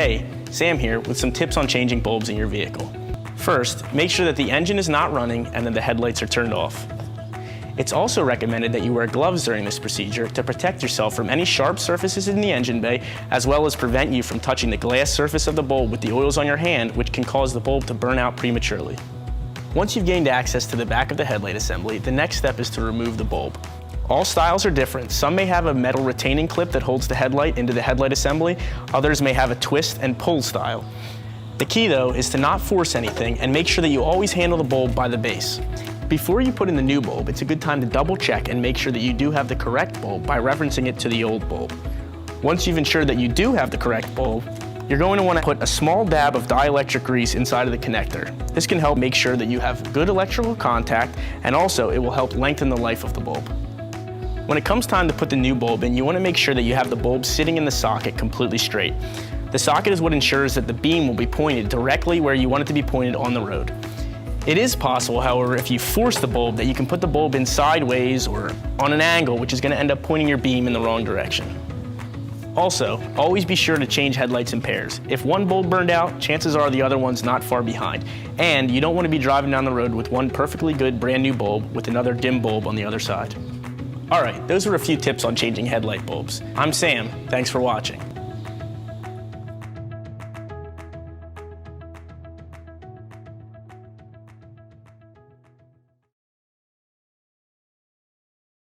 Hey, Sam here with some tips on changing bulbs in your vehicle. First, make sure that the engine is not running and that the headlights are turned off. It's also recommended that you wear gloves during this procedure to protect yourself from any sharp surfaces in the engine bay, as well as prevent you from touching the glass surface of the bulb with the oils on your hand, which can cause the bulb to burn out prematurely. Once you've gained access to the back of the headlight assembly, the next step is to remove the bulb. All styles are different. Some may have a metal retaining clip that holds the headlight into the headlight assembly. Others may have a twist and pull style. The key though is to not force anything and make sure that you always handle the bulb by the base. Before you put in the new bulb, it's a good time to double check and make sure that you do have the correct bulb by referencing it to the old bulb. Once you've ensured that you do have the correct bulb, you're going to want to put a small dab of dielectric grease inside of the connector. This can help make sure that you have good electrical contact, and also it will help lengthen the life of the bulb. When it comes time to put the new bulb in, you want to make sure that you have the bulb sitting in the socket completely straight. The socket is what ensures that the beam will be pointed directly where you want it to be pointed on the road. It is possible, however, if you force the bulb, that you can put the bulb in sideways or on an angle, which is going to end up pointing your beam in the wrong direction. Also, always be sure to change headlights in pairs. If one bulb burned out, chances are the other one's not far behind. And you don't want to be driving down the road with one perfectly good brand new bulb with another dim bulb on the other side. All right, those were a few tips on changing headlight bulbs. I'm Sam, thanks for watching.